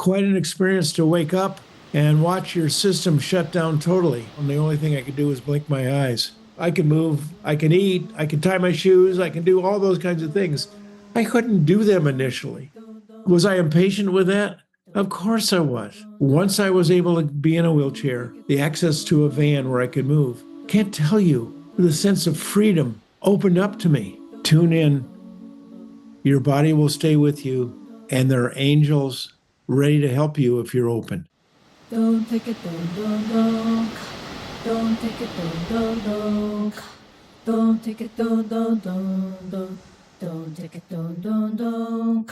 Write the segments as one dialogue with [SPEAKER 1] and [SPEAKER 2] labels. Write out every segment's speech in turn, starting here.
[SPEAKER 1] quite an experience to wake up and watch your system shut down totally. And the only thing I could do was blink my eyes. I can move, I can eat, I can tie my shoes, I can do all those kinds of things. I couldn't do them initially. Was I impatient with that? Of course I was. Once I was able to be in a wheelchair, the access to a van where I could move, can't tell you the sense of freedom opened up to me. Tune in. Your body will stay with you, and there are angels ready to help you if you're open.
[SPEAKER 2] Don't take it, don't. Don't take it, don't. Don't take it, don't. Don't take it, don't.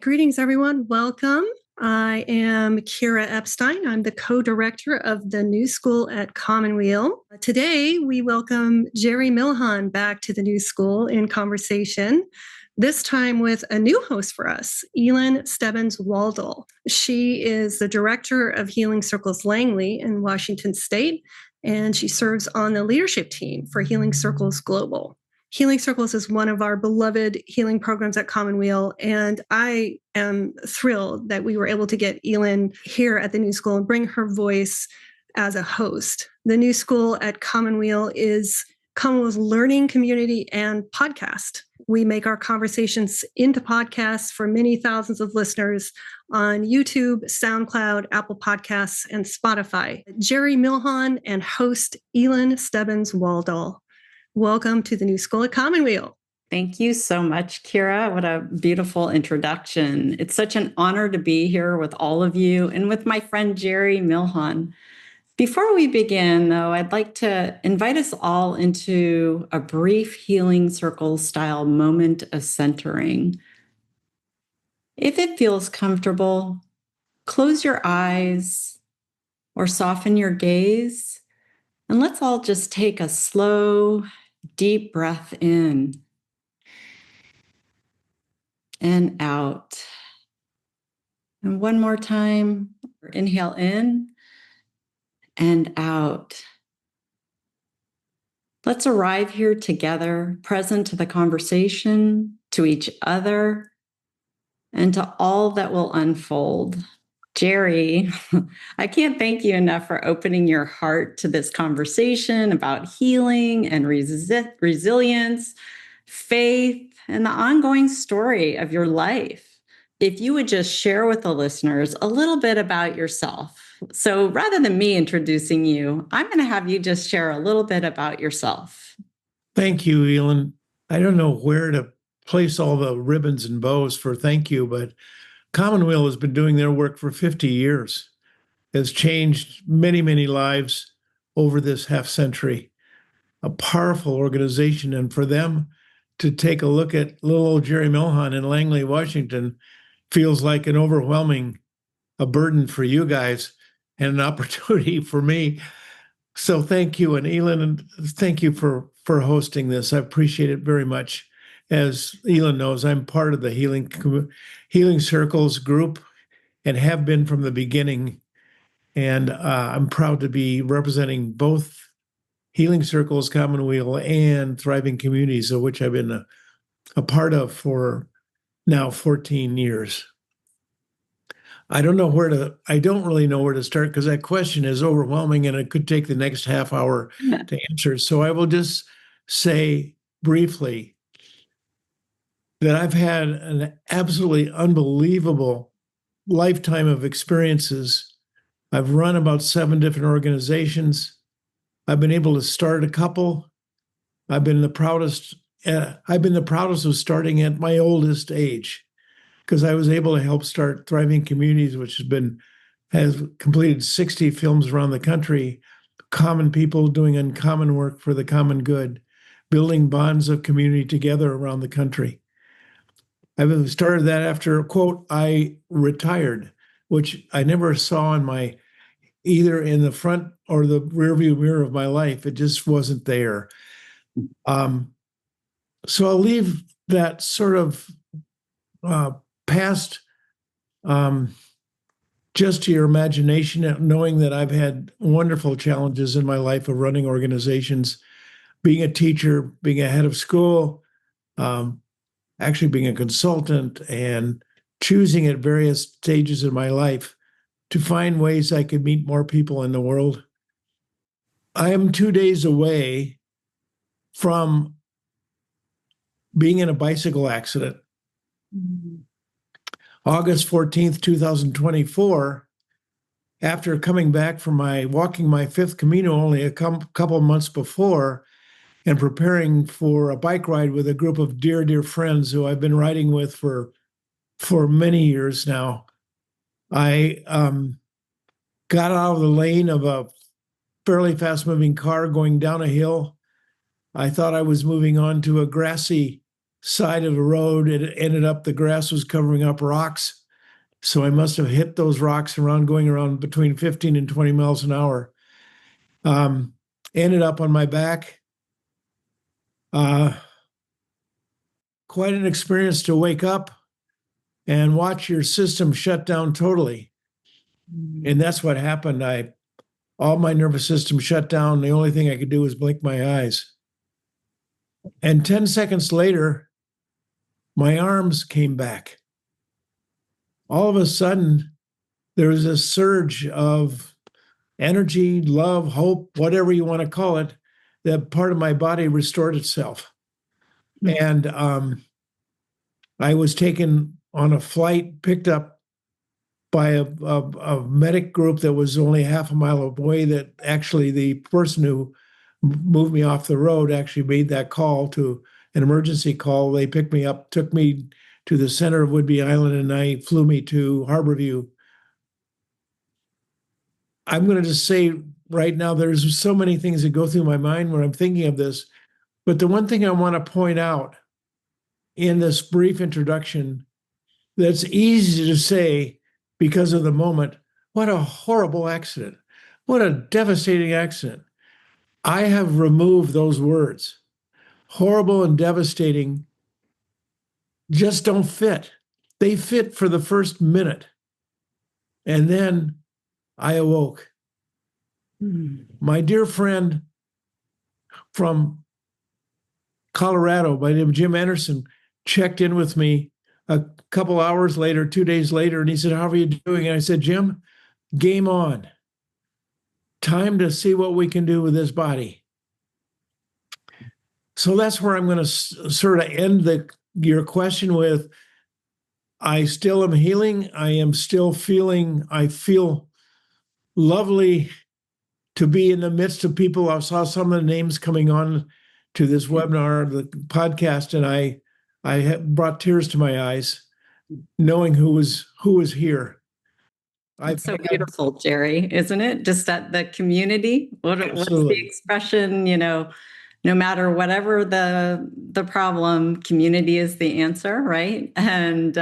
[SPEAKER 3] Greetings, everyone. Welcome. I am Kira Epstein. I'm the co-director of the New School at Commonweal. Today, we welcome Jerry Millhon back to the New School in conversation, this time with a new host for us, Elin Stebbins Waldal. She is the director of Healing Circles Langley in Washington State, and she serves on the leadership team for Healing Circles Global. Healing Circles is one of our beloved healing programs at Commonweal, and I am thrilled that we were able to get Elin here at the New School and bring her voice as a host. The New School at Commonweal is Commonweal's learning community and podcast. We make our conversations into podcasts for many thousands of listeners on YouTube, SoundCloud, Apple Podcasts, and Spotify. Jerry Millhon and host Elin Stebbins Waldal. Welcome to the New School at Commonweal.
[SPEAKER 4] Thank you so much, Kira. What a beautiful introduction. It's such an honor to be here with all of you and with my friend Jerry Millhon. Before we begin, though, I'd like to invite us all into a brief Healing Circle style moment of centering. If it feels comfortable, close your eyes or soften your gaze, and let's all just take a slow, deep breath in and out. And one more time, inhale in and out. Let's arrive here together, present to the conversation, to each other, and to all that will unfold. Jerry, I can't thank you enough for opening your heart to this conversation about healing and resilience, faith, and the ongoing story of your life. If you would just share with the listeners a little bit about yourself. So rather than me introducing you, I'm going to have you just share a little bit about yourself.
[SPEAKER 1] Thank you, Elin. I don't know where to place all the ribbons and bows for thank you, but Commonweal has been doing their work for 50 years. Has changed many, many lives over this half century. A powerful organization. And for them to take a look at little old Jerry Millhon in Langley, Washington, feels like an overwhelming a burden for you guys and an opportunity for me. So thank you. And Elin, and thank you for hosting this. I appreciate it very much. As Elin knows, I'm part of the Healing Circles group and have been from the beginning. And I'm proud to be representing both Healing Circles, Commonweal, and Thriving Communities, of which I've been a part of for now 14 years. I don't really know where to start because that question is overwhelming and it could take the next half hour to answer. So I will just say briefly that I've had an absolutely unbelievable lifetime of experiences. I've run about 7 different organizations. I've been able to start a couple. I've been the proudest of starting at my oldest age because I was able to help start Thriving Communities, which has completed 60 films around the country, common people doing uncommon work for the common good, building bonds of community together around the country. I've started that after, quote, I retired, which I never saw in either in the front or the rearview mirror of my life. It just wasn't there. So I'll leave that sort of past just to your imagination, knowing that I've had wonderful challenges in my life of running organizations, being a teacher, being a head of school, actually being a consultant and choosing at various stages of my life to find ways I could meet more people in the world. I am 2 days away from being in a bicycle accident. August 14th, 2024, after coming back from walking my fifth Camino only a couple months before and preparing for a bike ride with a group of dear, dear friends who I've been riding with for many years now, I got out of the lane of a fairly fast-moving car going down a hill. I thought I was moving on to a grassy side of the road. It ended up the grass was covering up rocks. So I must have hit those rocks going around between 15 and 20 miles an hour. Ended up on my back. Quite an experience to wake up and watch your system shut down totally. And that's what happened. All my nervous system shut down. The only thing I could do was blink my eyes. And 10 seconds later, my arms came back. All of a sudden, there was a surge of energy, love, hope, whatever you want to call it, that part of my body restored itself. And I was taken on a flight, picked up by a medic group that was only half a mile away, that actually the person who moved me off the road actually made that call to an emergency call. They picked me up, took me to the center of Whidbey Island, and I flew me to Harborview. I'm going to just say right now, there's so many things that go through my mind when I'm thinking of this. But the one thing I want to point out in this brief introduction that's easy to say because of the moment, what a horrible accident. What a devastating accident. I have removed those words. Horrible and devastating just don't fit. They fit for the first minute. And then I awoke. My dear friend from Colorado by the name of Jim Anderson checked in with me a couple hours later, 2 days later, and he said, "How are you doing?" And I said, "Jim, game on. Time to see what we can do with this body." So that's where I'm going to sort of end your question with, I still am healing. I am still feeling, I feel lovely to be in the midst of people. I saw some of the names coming on to this webinar, the podcast, and I brought tears to my eyes, knowing who was here.
[SPEAKER 4] It's so beautiful, Jerry, isn't it? Just that the community, what's the expression, no matter whatever the problem, community is the answer, right? And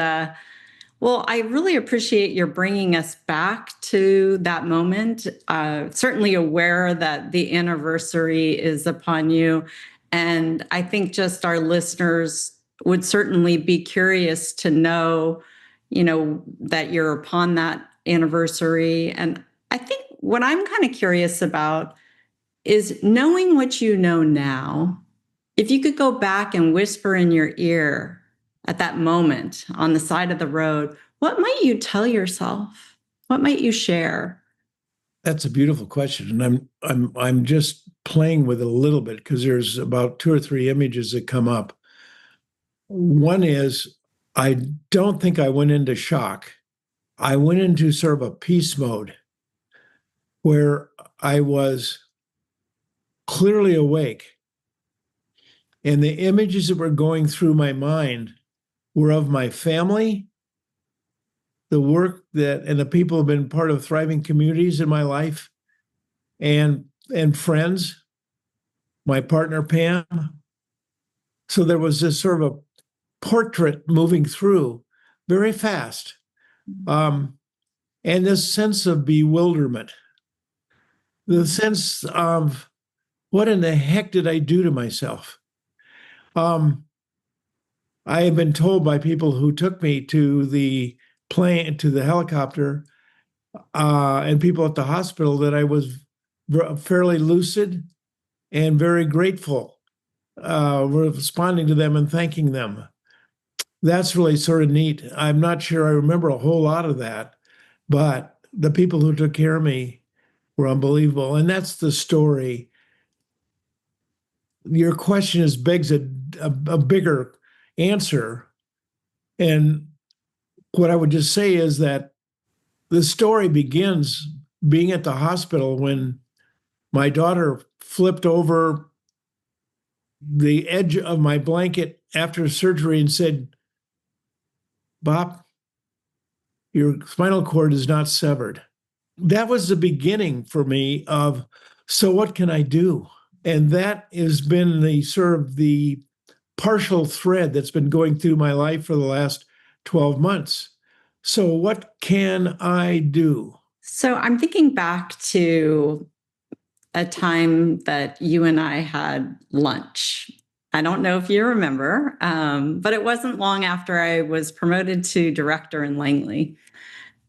[SPEAKER 4] well, I really appreciate your bringing us back to that moment. Certainly aware that the anniversary is upon you. And I think just our listeners would certainly be curious to know, that you're upon that anniversary. And I think what I'm kind of curious about is knowing what you know now. If you could go back and whisper in your ear at that moment on the side of the road, what might you tell yourself? What might you share?
[SPEAKER 1] That's a beautiful question, and I'm just playing with it a little bit because there's about 2 or 3 images that come up. One is, I don't think I went into shock. I went into sort of a peace mode where I was clearly awake. And the images that were going through my mind were of my family, the work and the people who have been part of thriving communities in my life, and friends, my partner, Pam. So there was this sort of a portrait moving through very fast. And this sense of bewilderment, the sense of, what in the heck did I do to myself? I have been told by people who took me to the plane, to the helicopter, and people at the hospital, that I was fairly lucid and very grateful, responding to them and thanking them. that's really sort of neat. I'm not sure I remember a whole lot of that, but the people who took care of me were unbelievable. And that's the story. Your question begs a bigger answer. And what I would just say is that the story begins being at the hospital when my daughter flipped over the edge of my blanket after surgery and said, "Bob, your spinal cord is not severed." That was the beginning for me of, so what can I do? And that has been the sort of the partial thread that's been going through my life for the last 12 months. So what can I do?
[SPEAKER 4] So I'm thinking back to a time that you and I had lunch. I don't know if you remember, but it wasn't long after I was promoted to director in Langley.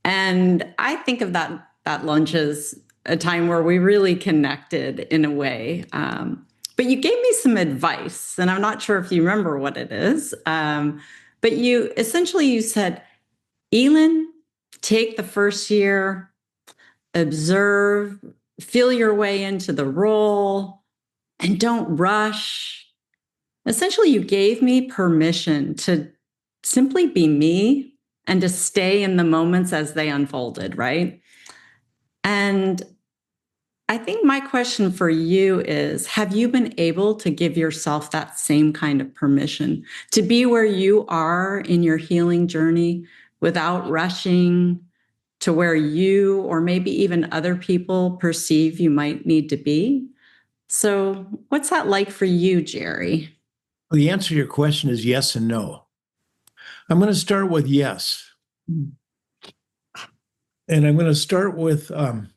[SPEAKER 4] And I think of that lunch as a time where we really connected in a way. But you gave me some advice, and I'm not sure if you remember what it is. But you said, "Elin, take the first year, observe, feel your way into the role, and don't rush." Essentially, you gave me permission to simply be me and to stay in the moments as they unfolded, right? And I think my question for you is, have you been able to give yourself that same kind of permission to be where you are in your healing journey without rushing to where you or maybe even other people perceive you might need to be? So what's that like for you, Jerry?
[SPEAKER 1] The answer to your question is yes and no. I'm going to start with yes. And I'm going to start with a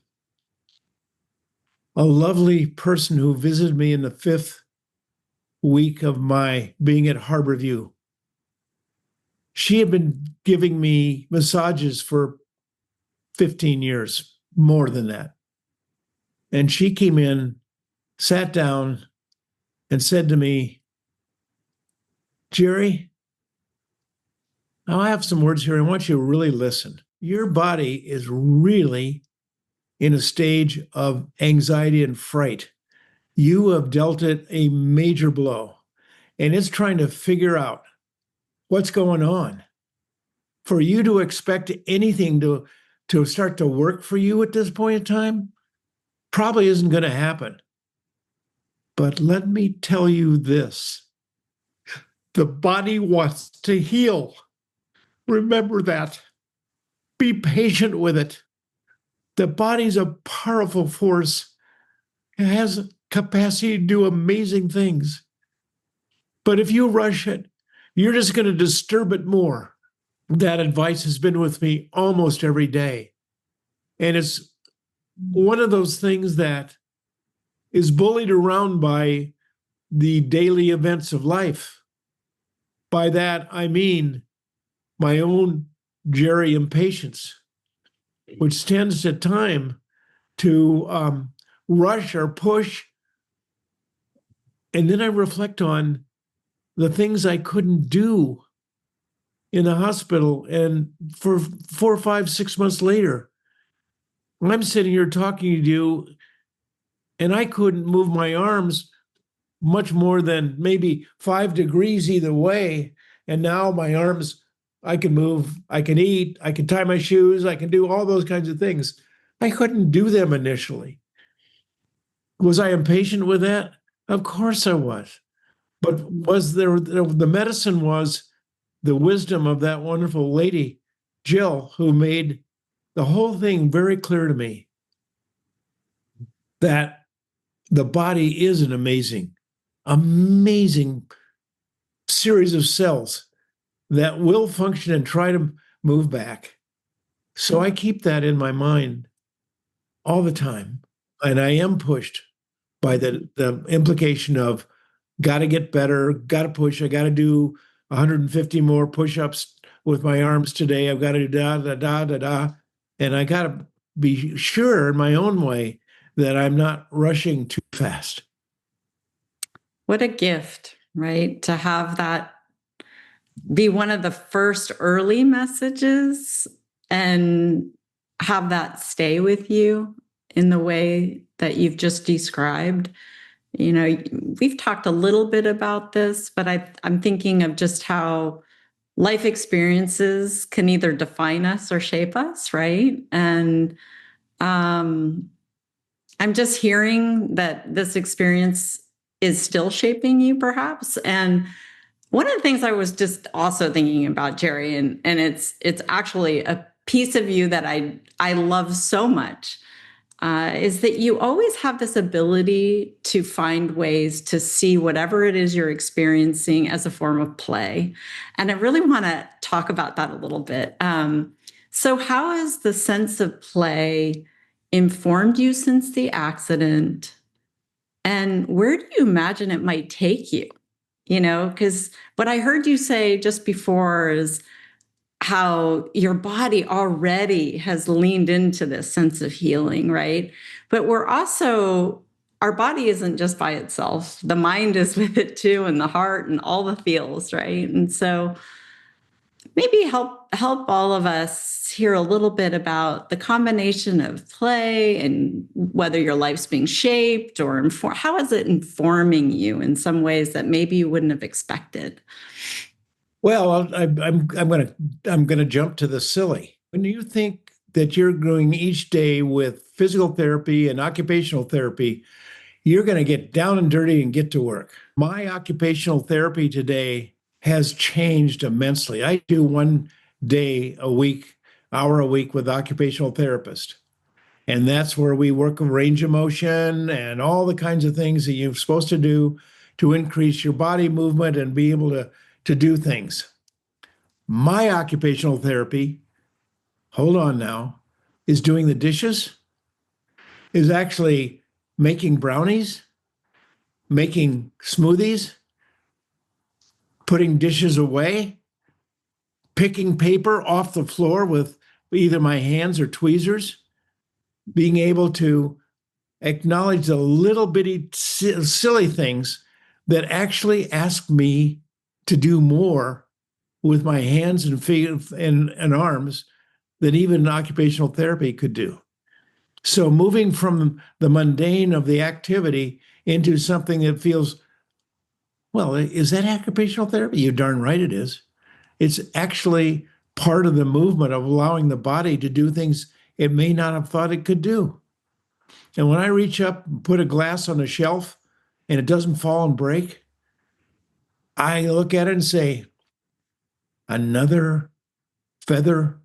[SPEAKER 1] lovely person who visited me in the 5th week of my being at Harborview. She had been giving me massages for 15 years, more than that. And she came in, sat down, and said to me, "Jerry, now I have some words here. I want you to really listen. Your body is really in a stage of anxiety and fright. You have dealt it a major blow, and it's trying to figure out what's going on. For you to expect anything to start to work for you at this point in time probably isn't going to happen. But let me tell you this. The body wants to heal. Remember that. Be patient with it. The body's a powerful force. It has capacity to do amazing things. But if you rush it, you're just going to disturb it more." That advice has been with me almost every day. And it's one of those things that is bullied around by the daily events of life. By that, I mean my own Jerry impatience, which tends at time to rush or push. And then I reflect on the things I couldn't do in the hospital. And for 4, 5, 6 months later, I'm sitting here talking to you, and I couldn't move my arms much more than maybe 5 degrees either way. And now my arms, I can move, I can eat, I can tie my shoes, I can do all those kinds of things. I couldn't do them initially. Was I impatient with that? Of course I was. But was there, the medicine was the wisdom of that wonderful lady, Jill, who made the whole thing very clear to me that the body is an amazing, amazing series of cells that will function and try to move back. So I keep that in my mind all the time. And I am pushed by the implication of got to get better, got to push, I got to do 150 more push-ups with my arms today. I've got to do da, da, da, da, da. And I got to be sure in my own way that I'm not rushing too fast.
[SPEAKER 4] What a gift, right? To have that be one of the first early messages and have that stay with you in the way that you've just described. You know, we've talked a little bit about this, but I'm thinking of just how life experiences can either define us or shape us, right? And I'm just hearing that this experience is still shaping you, perhaps. And one of the things I was just also thinking about, Jerry, and it's actually a piece of you that I love so much, is that you always have this ability to find ways to see whatever it is you're experiencing as a form of play. And I really want to talk about that a little bit. So how has the sense of play informed you since the accident? And where do you imagine it might take you? You know, because what I heard you say just before is how your body already has leaned into this sense of healing, right? But we're also, our body isn't just by itself. The mind is with it too, and the heart and all the feels, right? And so maybe help all of us hear a little bit about the combination of play and whether your life's being shaped or how is it informing you in some ways that maybe you wouldn't have expected?
[SPEAKER 1] Well, I'm gonna jump to the silly. When you think that you're going each day with physical therapy and occupational therapy, you're going to get down and dirty and get to work. My occupational therapy today has changed immensely. I do 1 day a week, hour a week with occupational therapist. And that's where we work with range of motion and all the kinds of things that you're supposed to do to increase your body movement and be able to do things. My occupational therapy, hold on now, is doing the dishes, is actually making brownies, making smoothies, putting dishes away, picking paper off the floor with either my hands or tweezers, being able to acknowledge the little bitty silly things that actually ask me to do more with my hands and feet and arms than even occupational therapy could do. So moving from the mundane of the activity into something that feels, well, is that occupational therapy? You're darn right it is. It's actually part of the movement of allowing the body to do things it may not have thought it could do. And when I reach up and put a glass on a shelf and it doesn't fall and break, I look at it and say, another feather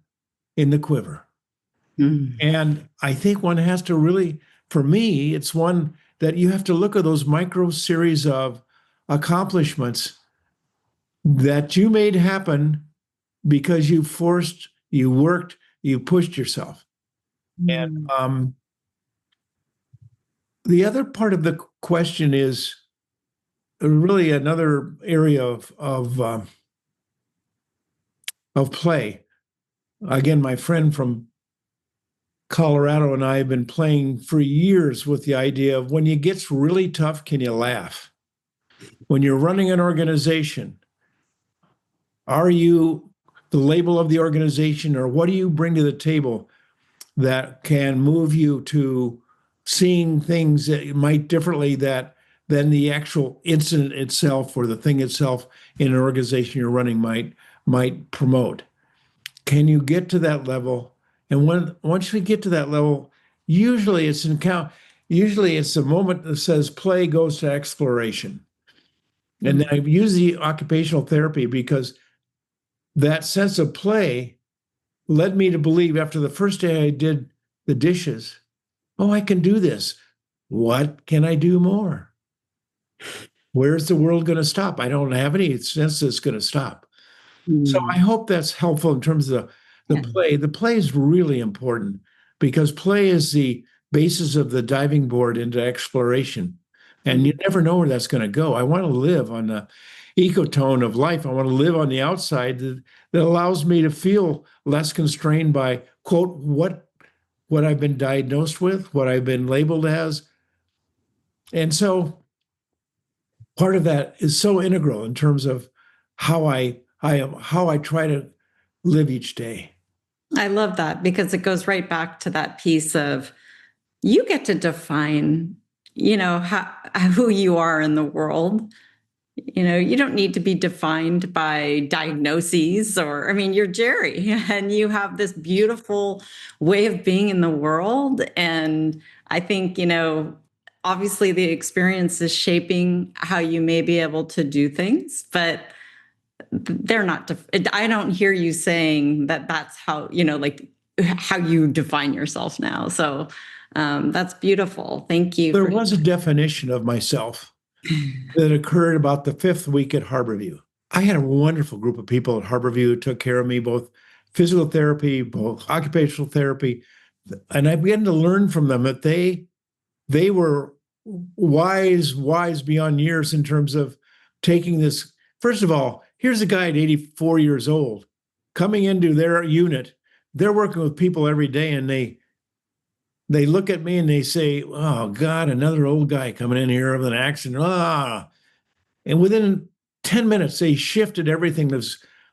[SPEAKER 1] in the quiver.
[SPEAKER 4] Mm.
[SPEAKER 1] And I think one has to really, for me, it's one that you have to look at those micro series of accomplishments that you made happen because you forced, you worked, you pushed yourself.
[SPEAKER 4] Mm.
[SPEAKER 1] And the other part of the question is really another area of play. Again, my friend from Colorado and I have been playing for years with the idea of when it gets really tough, can you laugh? When you're running an organization, are you the label of the organization, or what do you bring to the table that can move you to seeing things that might differently than the actual incident itself or the thing itself in an organization you're running might promote? Can you get to that level? And once we get to that level, usually it's the moment that says play goes to exploration. And then I've used the occupational therapy because that sense of play led me to believe after the first day I did the dishes, oh, I can do this. What can I do more? Where's the world going to stop? I don't have any sense that it's going to stop. So I hope that's helpful in terms of the play. The play is really important because play is the basis of the diving board into exploration. And you never know where that's going to go. I want to live on the ecotone of life. I want to live on the outside that allows me to feel less constrained by, quote, what I've been diagnosed with, what I've been labeled as. And so part of that is so integral in terms of how I how I try to live each day.
[SPEAKER 4] I love that because it goes right back to that piece of you get to define, who you are in the world. You don't need to be defined by diagnoses you're Jerry and you have this beautiful way of being in the world. And I think, obviously the experience is shaping how you may be able to do things, but they're not, I don't hear you saying that that's how, how you define yourself now. So that's beautiful. Thank you.
[SPEAKER 1] There was a definition of myself that occurred about the 5th week at Harborview. I had a wonderful group of people at Harborview who took care of me, both physical therapy, both occupational therapy. And I began to learn from them that they were wise beyond years in terms of taking this. First of all, here's a guy at 84 years old coming into their unit. They're working with people every day, and they look at me and they say, "Oh God, another old guy coming in here with an accident." And within 10 minutes, they shifted everything.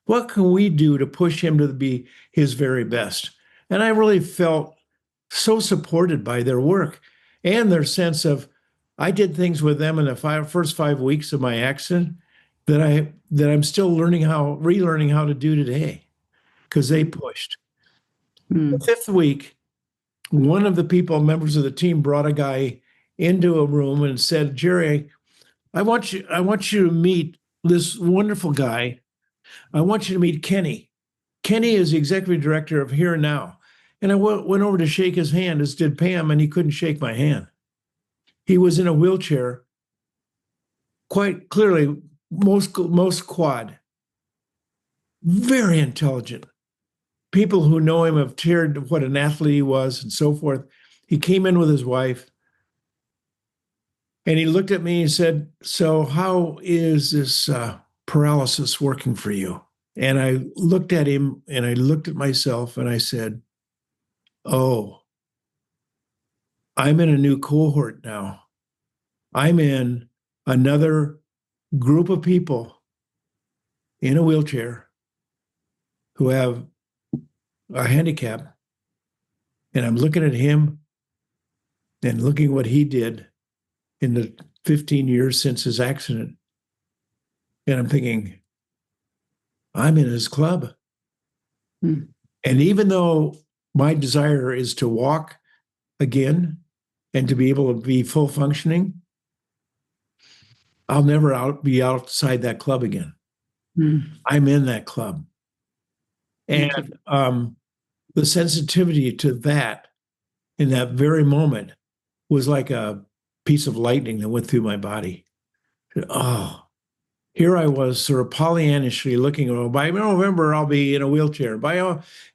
[SPEAKER 1] What can we do to push him to be his very best? And I really felt so supported by their work and their sense of, I did things with them in the first 5 weeks of my accident that I'm still relearning how to do today, because they pushed. The 5th week, one of the members of the team, brought a guy into a room and said, "Jerry, I want you to meet this wonderful guy. I want you to meet Kenny. Kenny is the executive director of Here and Now." And I went over to shake his hand, as did Pam, and he couldn't shake my hand. He was in a wheelchair, quite clearly, most quad. Very intelligent. People who know him have cheered what an athlete he was and so forth. He came in with his wife, and he looked at me and said, "So how is this paralysis working for you?" And I looked at him and I looked at myself and I said, "Oh, I'm in a new cohort now. I'm in another group of people in a wheelchair who have a handicap." And I'm looking at him and looking what he did in the 15 years since his accident. And I'm thinking, I'm in his club. And even though my desire is to walk again and to be able to be full functioning, I'll never be outside that club again. I'm in that club. And the sensitivity to that in that very moment was like a piece of lightning that went through my body. Oh, here I was sort of Pollyannishly looking, by November, I'll be in a wheelchair,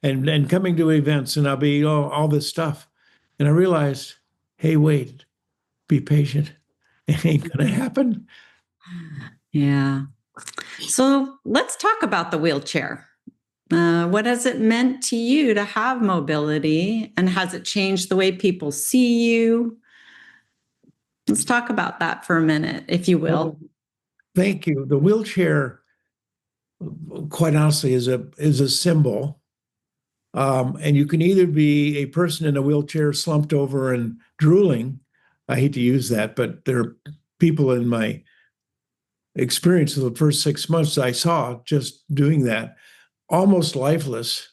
[SPEAKER 1] and coming to events, and I'll be all this stuff. And I realized, hey, wait, be patient. It ain't going to happen.
[SPEAKER 4] Yeah. So let's talk about the wheelchair. What has it meant to you to have mobility, and has it changed the way people see you? Let's talk about that for a minute, if you will.
[SPEAKER 1] Thank you. The wheelchair, quite honestly, is a symbol. And you can either be a person in a wheelchair slumped over and drooling. I hate to use that, but there are people in my experience of the first 6 months I saw just doing that, almost lifeless.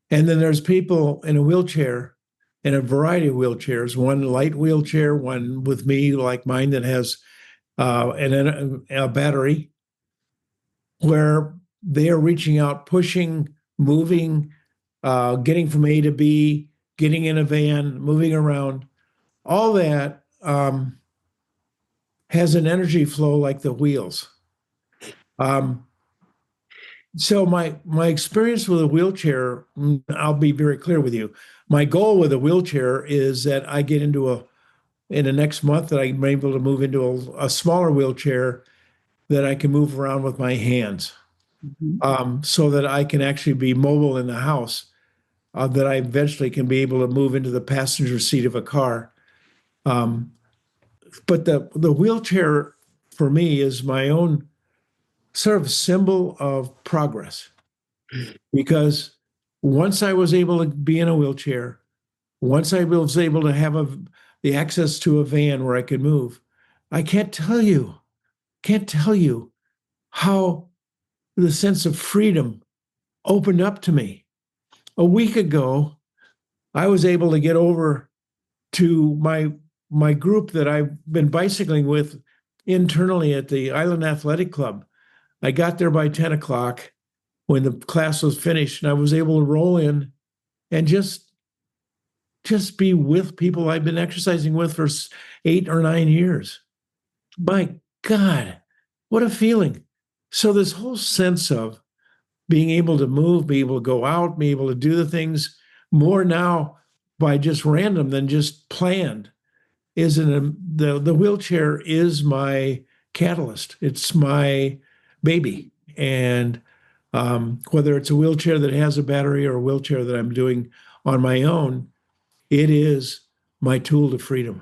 [SPEAKER 1] And then there's people in a wheelchair, in a variety of wheelchairs, one light wheelchair, one with me like mine that has a battery, where they are reaching out, pushing, moving, getting from A to B, getting in a van, moving around. All that has an energy flow like the wheels. So my experience with a wheelchair, I'll be very clear with you. My goal with a wheelchair is that I get in the next month, that I'm able to move into a smaller wheelchair that I can move around with my hands, so that I can actually be mobile in the house, that I eventually can be able to move into the passenger seat of a car. But the wheelchair for me is my own sort of symbol of progress, because once I was able to be in a wheelchair, once I was able to have the access to a van where I could move, I can't tell you how the sense of freedom opened up to me. A week ago, I was able to get over to my group that I've been bicycling with internally at the Island Athletic Club. I got there by 10 o'clock when the class was finished, and I was able to roll in and just be with people I've been exercising with for 8 or 9 years. My God, what a feeling. So this whole sense of being able to move, be able to go out, be able to do the things more now by just random than just planned the wheelchair is my catalyst. It's my baby. And whether it's a wheelchair that has a battery or a wheelchair that I'm doing on my own, it is my tool to freedom.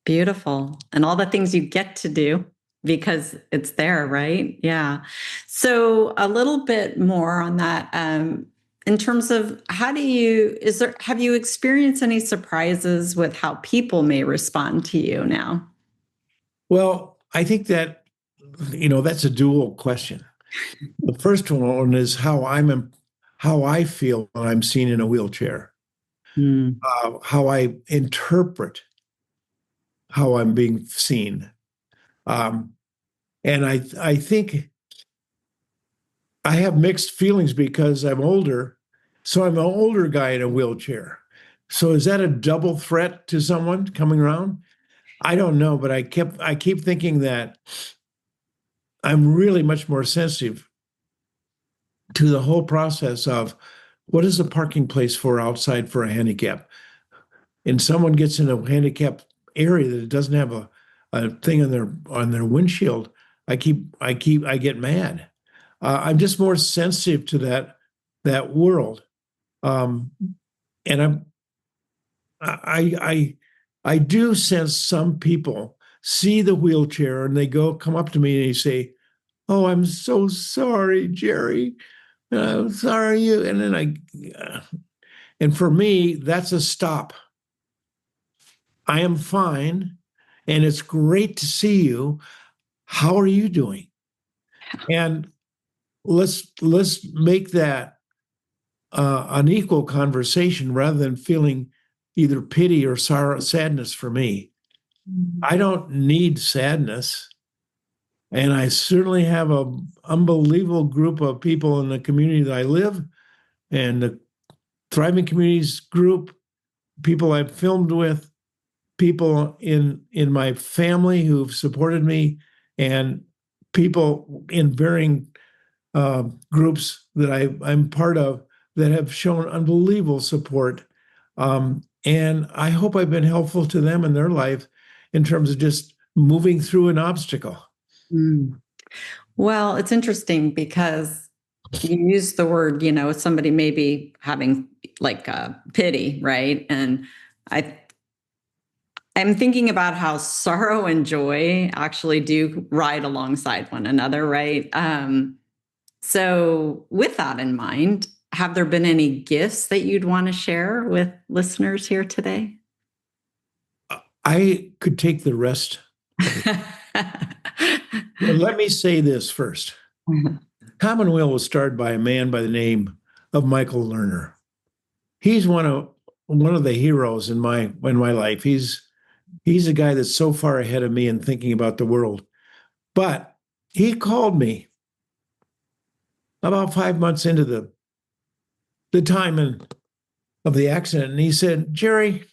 [SPEAKER 4] Beautiful. And all the things you get to do because it's there, right? Yeah. So a little bit more on that. In terms of have you experienced any surprises with how people may respond to you now?
[SPEAKER 1] Well, I think that, that's a dual question. The first one is how I feel when I'm seen in a wheelchair, how I interpret how I'm being seen. And I think I have mixed feelings because I'm older. So I'm an older guy in a wheelchair. So is that a double threat to someone coming around? I don't know, but I keep thinking that I'm really much more sensitive to the whole process of what is a parking place for outside for a handicap? And someone gets in a handicap area that it doesn't have a thing on their windshield. I get mad. I'm just more sensitive to that world. And I do sense some people see the wheelchair and they come up to me and they say, "Oh, I'm so sorry, Jerry. I'm sorry you." And then and for me, that's a stop. I am fine, and it's great to see you. How are you doing? And let's make that an equal conversation rather than feeling either pity or sorrow, sadness for me. I don't need sadness. And I certainly have an unbelievable group of people in the community that I live, and the Thriving Communities group, people I've filmed with, people in my family who've supported me, and people in varying groups that I'm part of that have shown unbelievable support. And I hope I've been helpful to them in their life in terms of just moving through an obstacle.
[SPEAKER 4] Well, it's interesting because you use the word, somebody may be having like pity, right? And I'm thinking about how sorrow and joy actually do ride alongside one another, right? So with that in mind, have there been any gifts that you'd want to share with listeners here today?
[SPEAKER 1] I could take the rest. Let me say this first. Commonweal was started by a man by the name of Michael Lerner. He's one of the heroes in my life. He's a guy that's so far ahead of me in thinking about the world. But he called me about 5 months into the time of the accident, and he said, "Jerry,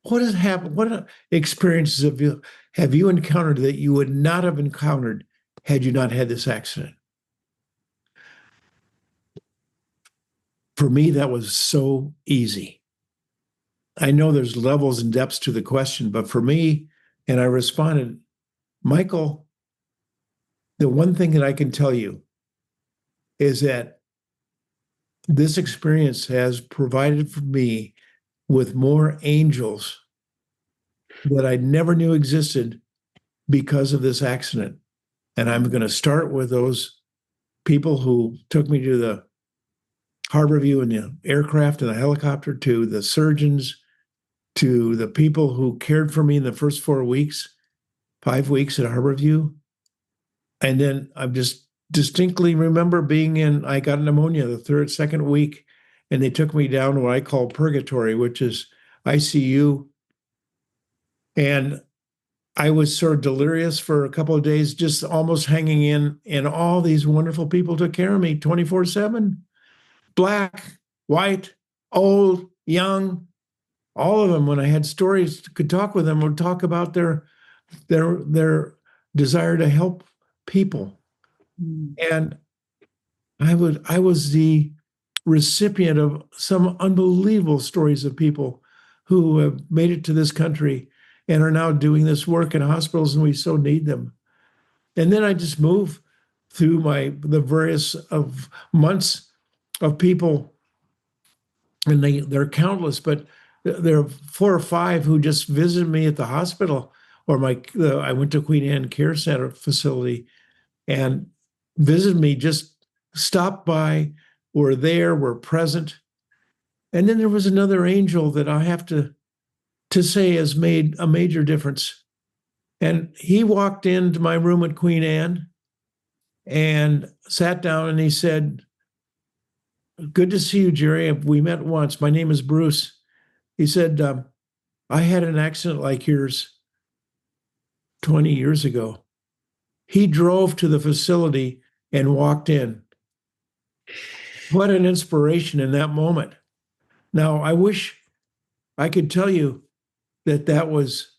[SPEAKER 1] what has happened? What experiences have you encountered that you would not have encountered had you not had this accident?" For me, that was so easy. I know there's levels and depths to the question, but for me, and I responded, "Michael, the one thing that I can tell you is that this experience has provided for me with more angels that I never knew existed because of this accident. And I'm going to start with those people who took me to the Harborview in the aircraft and the helicopter, to the surgeons, to the people who cared for me in the first 4 weeks, 5 weeks at Harborview. And then I just distinctly remember I got pneumonia the second week, and they took me down to what I call purgatory, which is ICU. And I was sort of delirious for a couple of days, just almost hanging in, and all these wonderful people took care of me 24/7. Black, white, old, young, all of them. When I had stories, could talk with them, would talk about their desire to help people. And I was the recipient of some unbelievable stories of people who have made it to this country and are now doing this work in hospitals, and we so need them. And then I just move through the various of months of people, and they're countless, but there are 4 or 5 who just visited me at the hospital, or I went to Queen Anne Care Center facility and visited me, just stopped by, were there, were present. And then there was another angel that I have to say has made a major difference. And he walked into my room at Queen Anne and sat down, and he said, "Good to see you, Jerry. We met once. My name is Bruce." He said, "I had an accident like yours 20 years ago." He drove to the facility and walked in. What an inspiration in that moment. Now, I wish I could tell you that was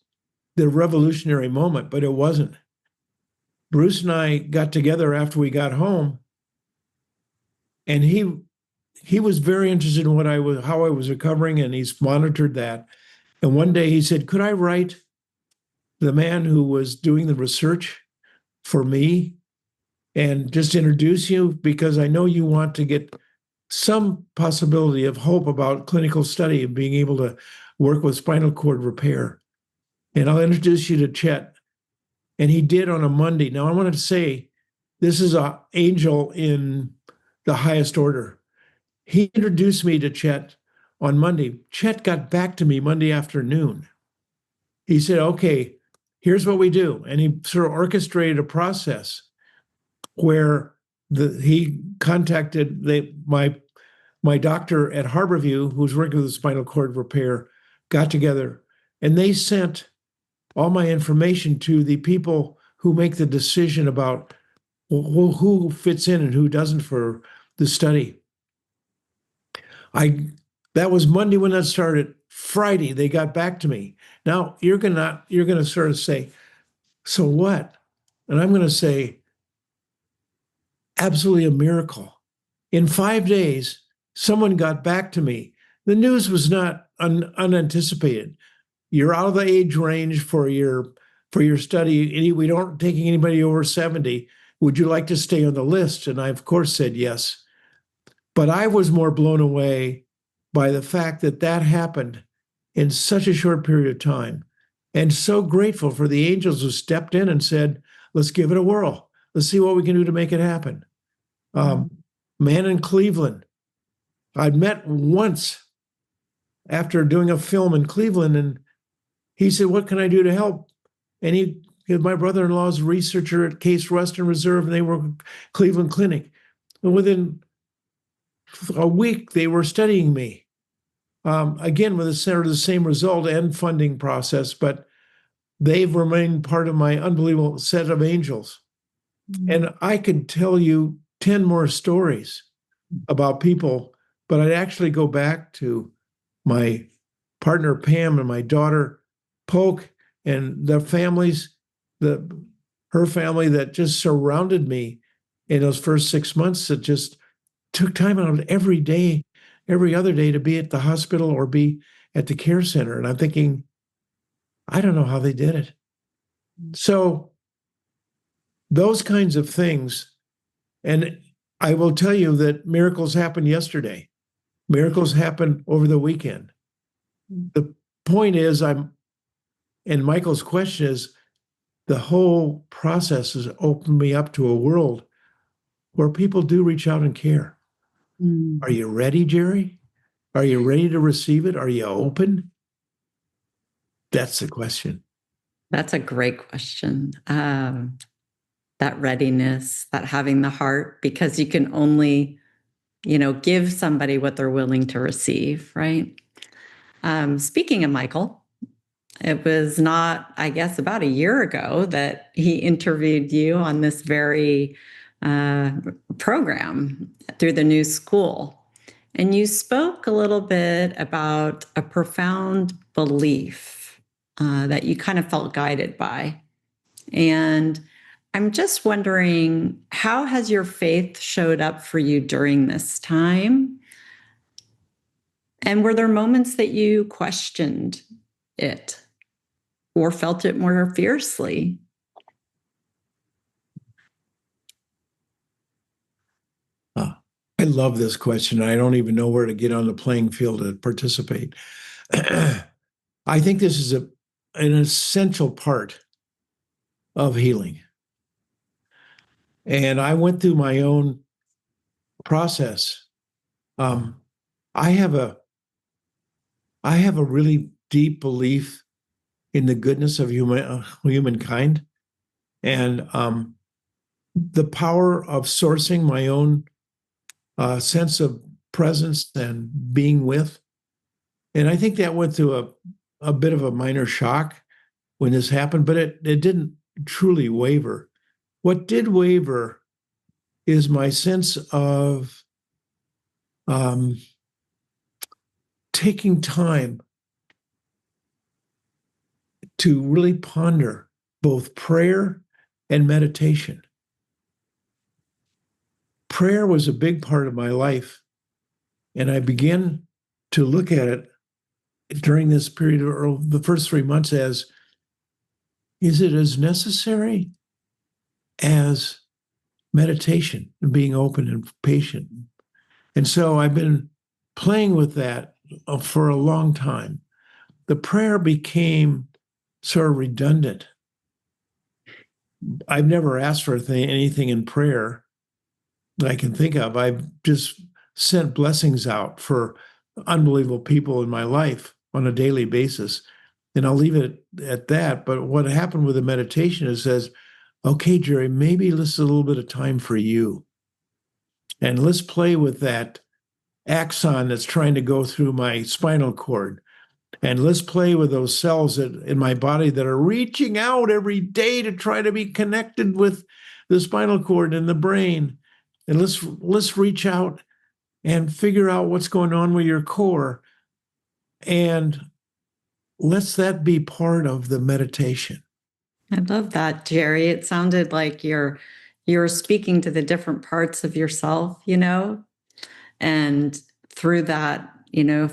[SPEAKER 1] the revolutionary moment, but it wasn't. Bruce and I got together after we got home, and he was very interested in how I was recovering, and he's monitored that. And one day he said, "Could I write the man who was doing the research for me and just introduce you, because I know you want to get some possibility of hope about clinical study and being able to work with spinal cord repair. And I'll introduce you to Chet." And he did on a Monday. Now, I wanted to say, this is an angel in the highest order. He introduced me to Chet on Monday. Chet got back to me Monday afternoon. He said, "Okay, here's what we do." And he sort of orchestrated a process where he contacted my doctor at Harborview, who's working with spinal cord repair, got together, and they sent all my information to the people who make the decision about who fits in and who doesn't for the study. That was Monday when that started. Friday, they got back to me. Now, you're gonna sort of say, "So what?" And I'm gonna say, absolutely a miracle. In 5 days, someone got back to me. The news was not unanticipated. You're out of the age range for your study. We don't taking anybody over 70. Would you like to stay on the list? And I, of course, said yes. But I was more blown away by the fact that happened in such a short period of time, and so grateful for the angels who stepped in and said, "Let's give it a whirl. Let's see what we can do to make it happen." Man in Cleveland, I'd met once after doing a film in Cleveland, and he said, "What can I do to help?" And my brother-in-law's a researcher at Case Western Reserve, and they were Cleveland Clinic. And within a week, they were studying me. Again, with the same result and funding process, but they've remained part of my unbelievable set of angels. And I could tell you 10 more stories about people, but I'd actually go back to my partner, Pam, and my daughter, Polk, and the families, her family that just surrounded me in those first 6 months, that just took time out every day, every other day, to be at the hospital or be at the care center. And I'm thinking, I don't know how they did it. So those kinds of things. And I will tell you that miracles happened yesterday. Miracles happened over the weekend. The point is, and Michael's question is, the whole process has opened me up to a world where people do reach out and care.
[SPEAKER 4] Mm.
[SPEAKER 1] Are you ready, Jerry? Are you ready to receive it? Are you open? That's the question.
[SPEAKER 4] That's a great question. That readiness, that having the heart, because you can only, give somebody what they're willing to receive, right? Speaking of Michael, it was not, I guess, about a year ago that he interviewed you on this very program through the new school. And you spoke a little bit about a profound belief that you kind of felt guided by. And I'm just wondering, how has your faith showed up for you during this time? And were there moments that you questioned it or felt it more fiercely?
[SPEAKER 1] I love this question. I don't even know where to get on the playing field to participate. I think this is an essential part of healing. And I went through my own process. I have a really deep belief in the goodness of humankind, and the power of sourcing my own sense of presence and being with. And I think that went through a bit of a minor shock when this happened, but it didn't truly waver. What did waver is my sense of taking time to really ponder both prayer and meditation. Prayer was a big part of my life, and I began to look at it during this period of the first 3 months as, is it as necessary as meditation and being open and patient? And so I've been playing with that for a long time. The prayer became sort of redundant. I've never asked for anything in prayer that I can think of. I've just sent blessings out for unbelievable people in my life on a daily basis. And I'll leave it at that. But what happened with the meditation is says, okay, Jerry, maybe this is a little bit of time for you. And let's play with that axon that's trying to go through my spinal cord. And let's play with those cells in my body that are reaching out every day to try to be connected with the spinal cord and the brain. And let's reach out and figure out what's going on with your core. And let's that be part of the meditation.
[SPEAKER 4] I love that, Jerry. It sounded like you're speaking to the different parts of yourself, and through that,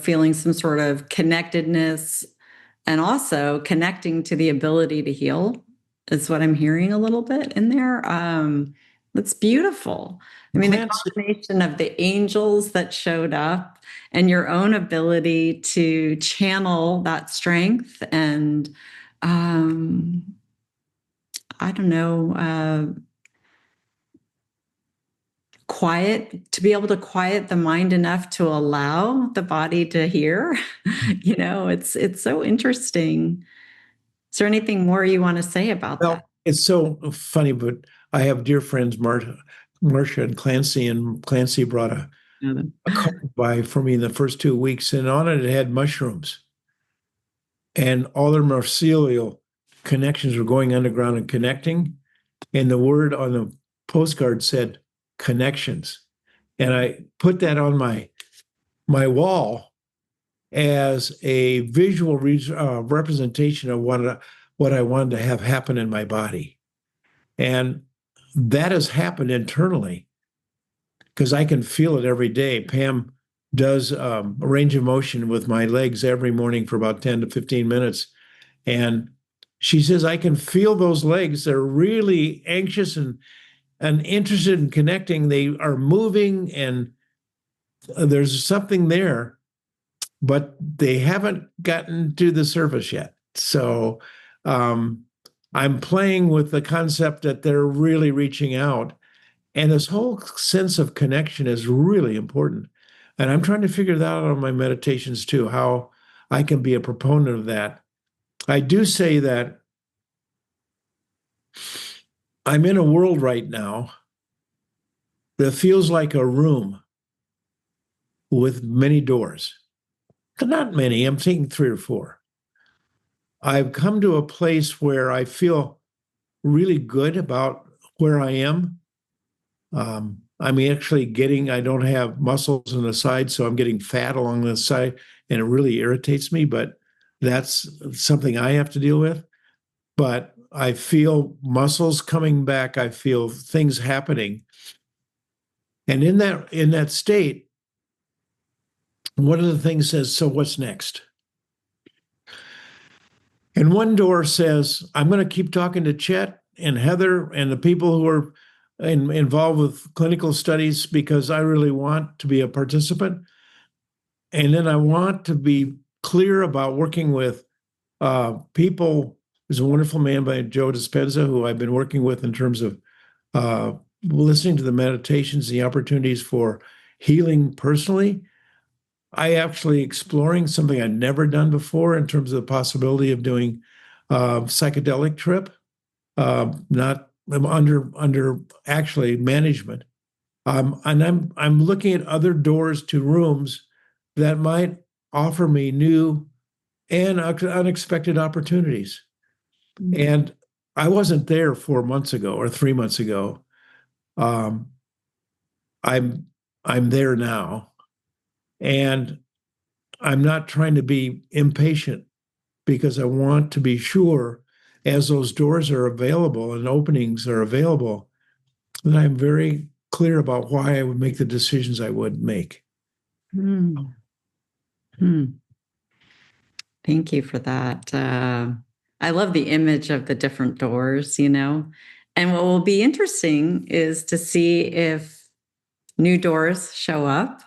[SPEAKER 4] feeling some sort of connectedness and also connecting to the ability to heal is what I'm hearing a little bit in there. That's beautiful. I mean, the combination of the angels that showed up and your own ability to channel that strength and, I don't know, to be able to quiet the mind enough to allow the body to hear. It's so interesting. Is there anything more you want to say about that?
[SPEAKER 1] It's so funny, but I have dear friends, Marcia and Clancy brought a card by for me in the first 2 weeks, and on it had mushrooms. And all their mycelial connections were going underground and connecting. And the word on the postcard said connections. And I put that on my wall as a visual representation of what I wanted to have happen in my body. And that has happened internally because I can feel it every day. Pam does a range of motion with my legs every morning for about 10 to 15 minutes. And she says, I can feel those legs. They're really anxious and interested in connecting. They are moving and there's something there, but they haven't gotten to the surface yet. So I'm playing with the concept that they're really reaching out. And this whole sense of connection is really important. And I'm trying to figure that out on my meditations too, how I can be a proponent of that. I do say that I'm in a world right now that feels like a room with many doors. Not many, I'm thinking 3 or 4. I've come to a place where I feel really good about where I am. I'm actually I don't have muscles on the side, so I'm getting fat along the side, and it really irritates me, but that's something I have to deal with. But I feel muscles coming back. I feel things happening. And in that state, one of the things says, so what's next? And one door says, I'm going to keep talking to Chet and Heather and the people who are involved with clinical studies because I really want to be a participant. And then I want to be clear about working with people. There's a wonderful man by Joe Dispenza who I've been working with in terms of listening to the meditations, the opportunities for healing personally. I actually exploring something I'd never done before in terms of the possibility of doing psychedelic trip, not under actually management. And I'm looking at other doors to rooms that might offer me new and unexpected opportunities. Mm-hmm. And I wasn't there 4 months ago or 3 months ago. I'm there now, and I'm not trying to be impatient because I want to be sure as those doors are available and openings are available, that I'm very clear about why I would make the decisions I would make.
[SPEAKER 4] Thank you for that. I love the image of the different doors, and what will be interesting is to see if new doors show up,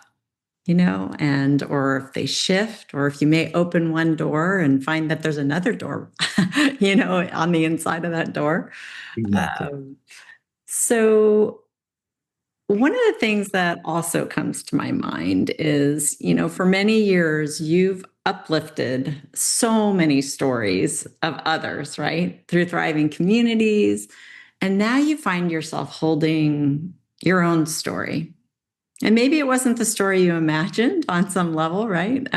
[SPEAKER 4] or if they shift, or if you may open one door and find that there's another door, on the inside of that door.
[SPEAKER 1] Exactly.
[SPEAKER 4] So one of the things that also comes to my mind is, for many years, you've uplifted so many stories of others, right? Through thriving communities. And now you find yourself holding your own story. And maybe it wasn't the story you imagined on some level, right?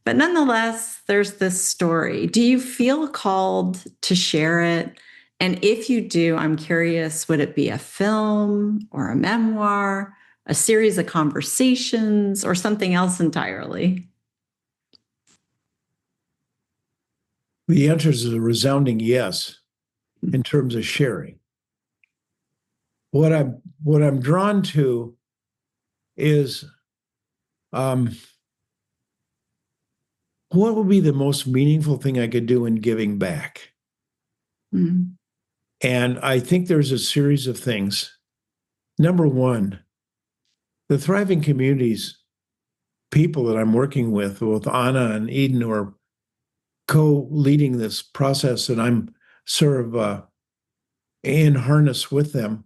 [SPEAKER 4] But nonetheless, there's this story. Do you feel called to share it? And if you do, I'm curious, would it be a film or a memoir, a series of conversations, or something else entirely?
[SPEAKER 1] The answer is a resounding yes in terms of sharing. What I'm drawn to is what would be the most meaningful thing I could do in giving back? Mm-hmm. And I think there's a series of things. Number one, the thriving communities, people that I'm working with Anna and Eden, who are co-leading this process, and I'm sort of in harness with them,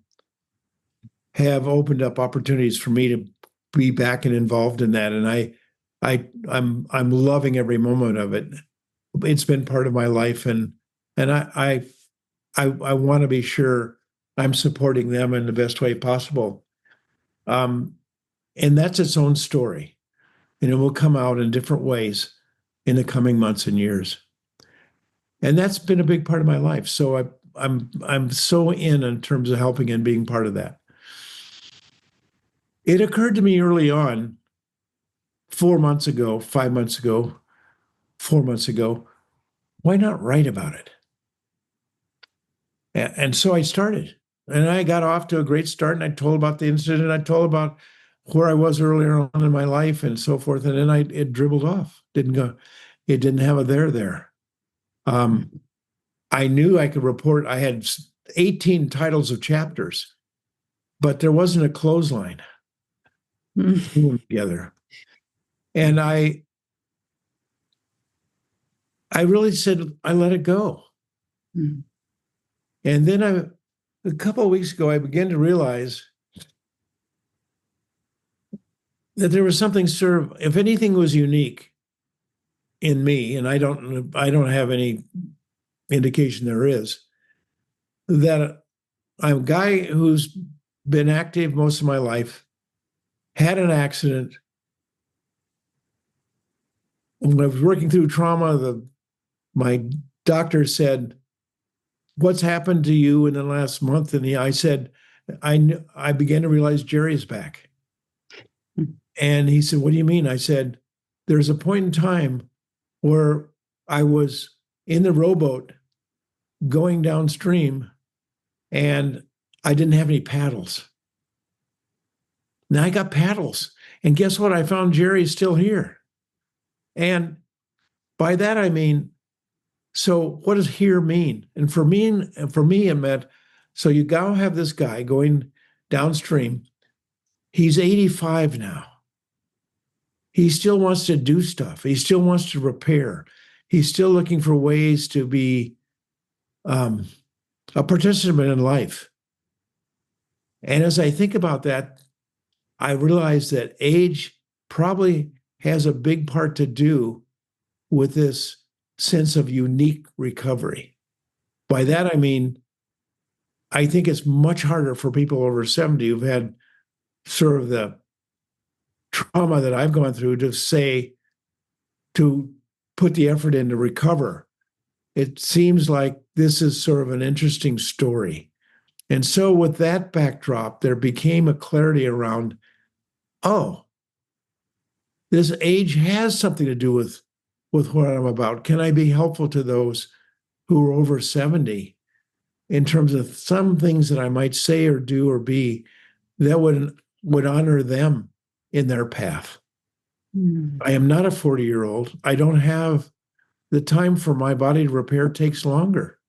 [SPEAKER 1] have opened up opportunities for me to be back and involved in that. And I'm loving every moment of it. It's been part of my life, and I want to be sure I'm supporting them in the best way possible. And that's its own story, and it will come out in different ways in the coming months and years. And that's been a big part of my life. So I'm so in terms of helping and being part of that. It occurred to me early on, 4 months ago, 5 months ago, 4 months ago, why not write about it? And so I started, and I got off to a great start, and I told about the incident, I told about where I was earlier on in my life and so forth. And then it dribbled off, it didn't have a there. I knew I could report, I had 18 titles of chapters, but there wasn't a clothesline together. And I really said, I let it go. And then a couple of weeks ago, I began to realize that there was something sort of, if anything was unique in me, and I don't have any indication there is, that I'm a guy who's been active most of my life, had an accident. When I was working through trauma, my doctor said, "What's happened to you in the last month?" And I said, I began to realize Jerry's back. And he said, "What do you mean?" I said, "There's a point in time where I was in the rowboat going downstream and I didn't have any paddles. Now I got paddles. And guess what? I found Jerry's still here." And by that, I mean, so what does here mean? And for me, it meant, so you now have this guy going downstream. He's 85 now. He still wants to do stuff. He still wants to repair. He's still looking for ways to be a participant in life. And as I think about that, I realize that age probably has a big part to do with this sense of unique recovery. By that, I mean, I think it's much harder for people over 70 who've had sort of the trauma that I've gone through to put the effort in to recover. It seems like this is sort of an interesting story. And so with that backdrop, there became a clarity around, oh, this age has something to do with what I'm about. Can I be helpful to those who are over 70 in terms of some things that I might say or do or be that would honor them in their path? I am not a 40-year-old. I don't have the time for my body to repair. Takes longer.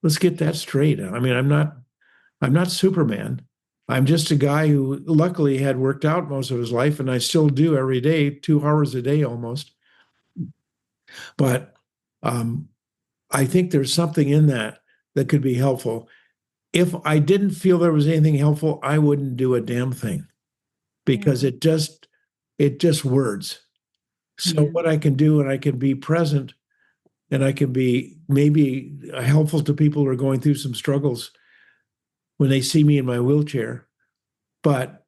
[SPEAKER 1] Let's get that straight. I mean, I'm not Superman. I'm just a guy who luckily had worked out most of his life, and I still do every day, 2 hours a day almost. But I think there's something in that could be helpful. If I didn't feel there was anything helpful, I wouldn't do a damn thing, because it just words. So what I can do, and I can be present, and I can be maybe helpful to people who are going through some struggles when they see me in my wheelchair. But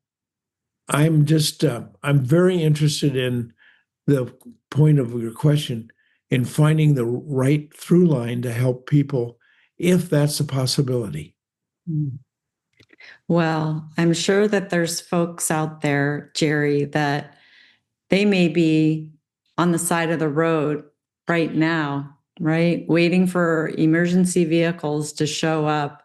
[SPEAKER 1] I'm just, I'm very interested in the point of your question, in finding the right through line to help people, if that's a possibility.
[SPEAKER 4] Well, I'm sure that there's folks out there, Jerry, that they may be on the side of the road right now, right? Waiting for emergency vehicles to show up,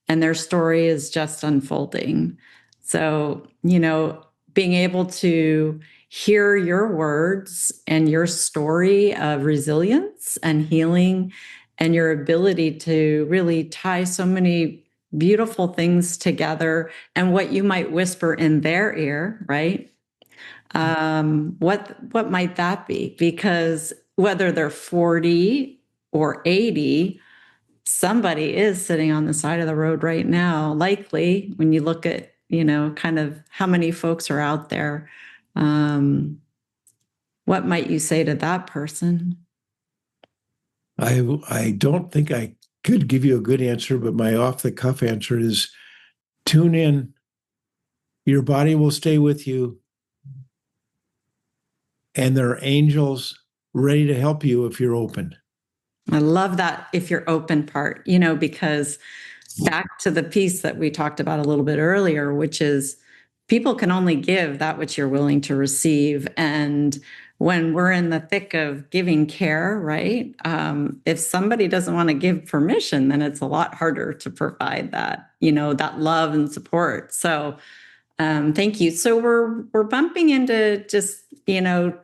[SPEAKER 4] and their story is just unfolding. So, being able to hear your words and your story of resilience and healing, and your ability to really tie so many beautiful things together, and what you might whisper in their ear, right? What might that be? Because whether they're 40 or 80, somebody is sitting on the side of the road right now, likely, when you look at, kind of how many folks are out there. What might you say to that person?
[SPEAKER 1] I don't think I could give you a good answer, but my off-the-cuff answer is tune in. Your body will stay with you, and there are angels ready to help you if you're open.
[SPEAKER 4] I love that, if you're open part, because back to the piece that we talked about a little bit earlier, which is people can only give that which you're willing to receive. And when we're in the thick of giving care, right? If somebody doesn't want to give permission, then it's a lot harder to provide that, that love and support. So thank you. So we're bumping into just,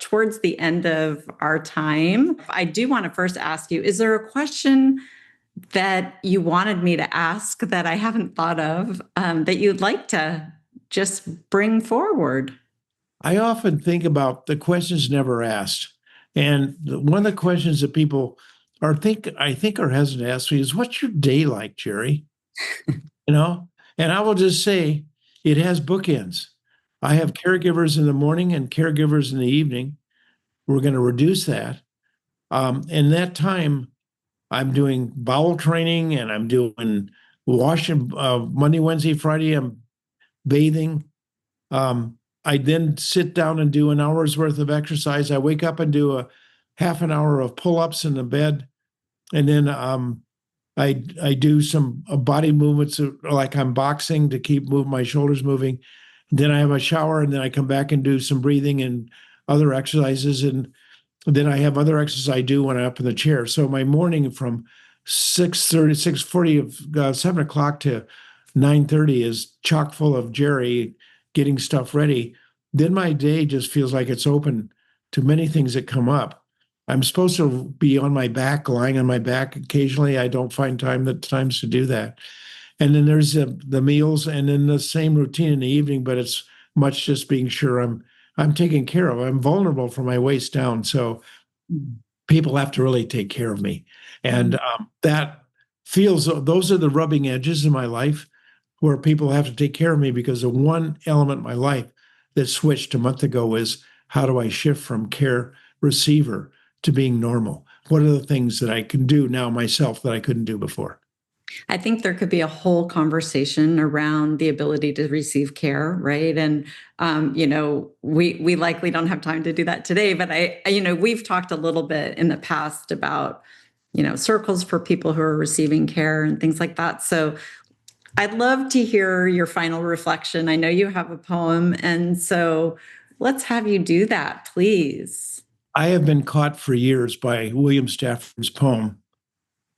[SPEAKER 4] towards the end of our time. I do want to first ask you, is there a question that you wanted me to ask that I haven't thought of, that you'd like to just bring forward?
[SPEAKER 1] I often think about the questions never asked. And one of the questions that people I think are hesitant to ask me is, what's your day like, Jerry? you know? And I will just say it has bookends. I have caregivers in the morning and caregivers in the evening. We're going to reduce that. And that time, I'm doing bowel training and I'm doing washing Monday, Wednesday, Friday. I'm bathing. I then sit down and do an hour's worth of exercise. I wake up and do a half an hour of pull-ups in the bed, and then I do some body movements like I'm boxing to keep my shoulders moving. Then I have a shower, and then I come back and do some breathing and other exercises, and then I have other exercises I do when I'm up in the chair. So my morning from 6:30, 6:40 of 7 o'clock to 9:30 is chock full of Jerry getting stuff ready. Then my day just feels like it's open to many things that come up. I'm supposed to be on my back, lying on my back occasionally. I don't find times to do that. And then there's the meals, and then the same routine in the evening, but it's much just being sure I'm taken care of. I'm vulnerable from my waist down, so people have to really take care of me. And that feels, those are the rubbing edges in my life where people have to take care of me, because the one element in my life that switched a month ago is, how do I shift from care receiver to being normal? What are the things that I can do now myself that I couldn't do before?
[SPEAKER 4] I think there could be a whole conversation around the ability to receive care, right? And we likely don't have time to do that today, but we've talked a little bit in the past about circles for people who are receiving care and things like that. So I'd love to hear your final reflection. I know you have a poem, and so let's have you do that, please.
[SPEAKER 1] I have been caught for years by William Stafford's poem.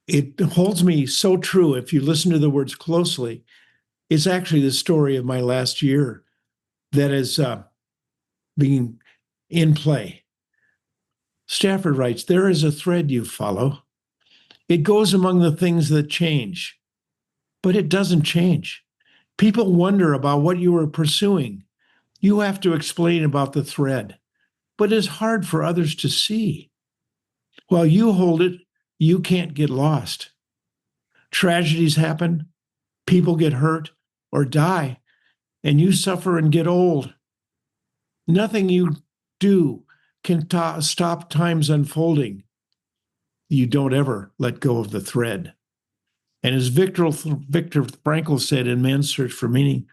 [SPEAKER 1] It holds me so true. If you listen to the words closely, it's actually the story of my last year that is being in play. Stafford writes, "There is a thread you follow. It goes among the things that change, but it doesn't change. People wonder about what you are pursuing. You have to explain about the thread, but it's hard for others to see. While you hold it, you can't get lost. Tragedies happen, people get hurt or die, and you suffer and get old. Nothing you do can stop time's unfolding. You don't ever let go of the thread." And as Viktor Frankl said in Man's Search for Meaning,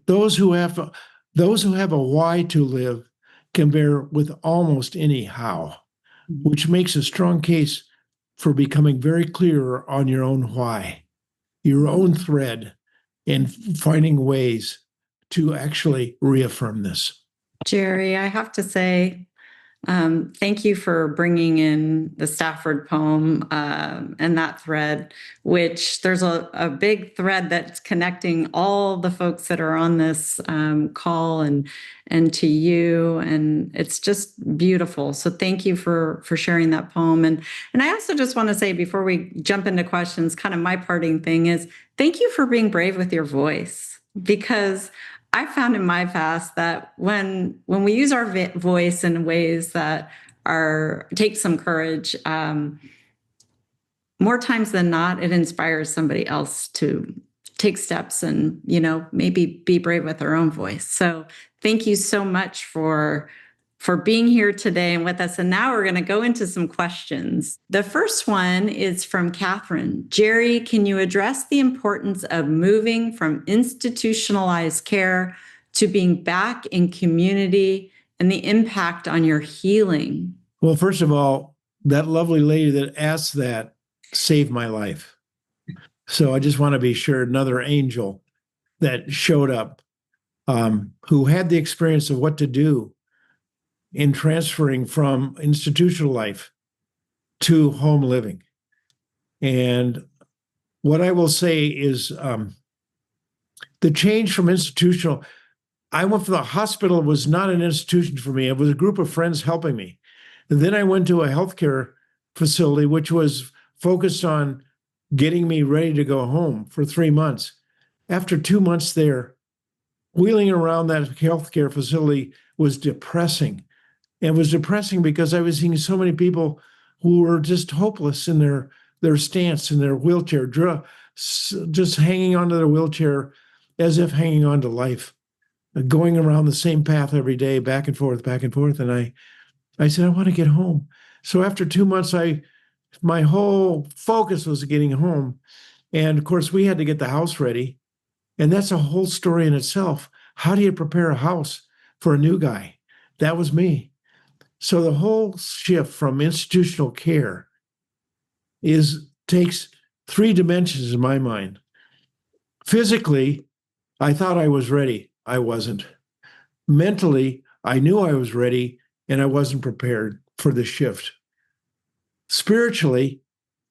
[SPEAKER 1] those who have a why to live can bear with almost any how, which makes a strong case for becoming very clear on your own why, your own thread, and finding ways to actually reaffirm this.
[SPEAKER 4] Jerry, I have to say, thank you for bringing in the Stafford poem and that thread, which there's a big thread that's connecting all the folks that are on this call and to you, and it's just beautiful. So thank you for sharing that poem. And I also just want to say, before we jump into questions, kind of my parting thing is, thank you for being brave with your voice, because I found in my past that when we use our voice in ways that take some courage, more times than not, it inspires somebody else to take steps and, maybe be brave with their own voice. So thank you so much for being here today and with us. And now we're going to go into some questions. The first one is from Catherine. Jerry, can you address the importance of moving from institutionalized care to being back in community and the impact on your healing?
[SPEAKER 1] Well, first of all, that lovely lady that asked that saved my life. So I just want to be sure, another angel that showed up, who had the experience of what to do in transferring from institutional life to home living. And what I will say is the change from institutional, I went from the hospital. It was not an institution for me. It was a group of friends helping me. And then I went to a healthcare facility, which was focused on getting me ready to go home for 3 months. After 2 months there, wheeling around that healthcare facility was depressing. And it was depressing because I was seeing so many people who were just hopeless in their stance, in their wheelchair, just hanging onto their wheelchair as if hanging on to life, going around the same path every day, back and forth, back and forth. And I said, I want to get home. So after 2 months, my whole focus was getting home. And of course, we had to get the house ready. And that's a whole story in itself. How do you prepare a house for a new guy? That was me. So the whole shift from institutional care takes 3 dimensions in my mind. Physically, I thought I was ready. I wasn't. Mentally, I knew I was ready and I wasn't prepared for the shift. Spiritually,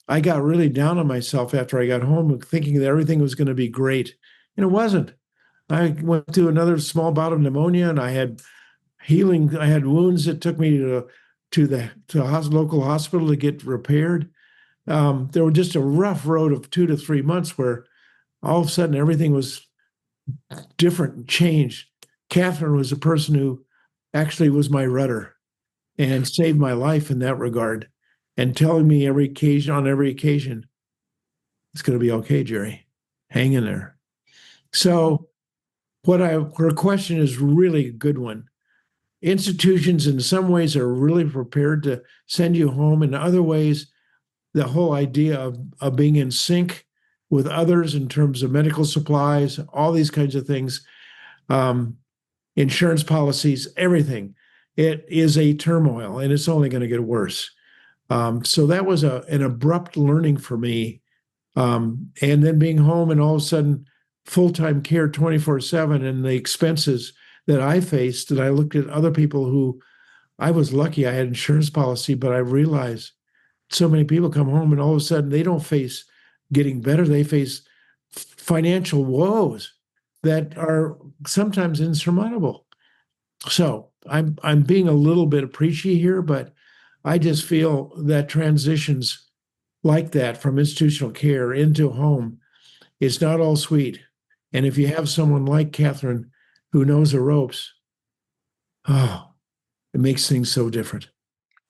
[SPEAKER 1] I got really down on myself after I got home, thinking that everything was going to be great. And it wasn't. I went through another small bout of pneumonia, and I had healing. I had wounds that took me to the local hospital to get repaired. There was just a rough road of 2 to 3 months where all of a sudden everything was different and changed. Catherine was a person who actually was my rudder and saved my life in that regard, and telling me on every occasion, it's going to be okay, Jerry. Hang in there. So her question is really a good one. Institutions in some ways are really prepared to send you home. In other ways, the whole idea of being in sync with others in terms of medical supplies, all these kinds of things, insurance policies, everything, it is a turmoil, and it's only going to get worse. So that was an abrupt learning for me. And then being home and all of a sudden full-time care 24/7, and the expenses that I faced, and I looked at other people who, I was lucky I had insurance policy, but I realized so many people come home and all of a sudden they don't face getting better. They face financial woes that are sometimes insurmountable. So I'm being a little bit preachy here, but I just feel that transitions like that from institutional care into home, it's not all sweet. And if you have someone like Catherine who knows the ropes, it makes things so different.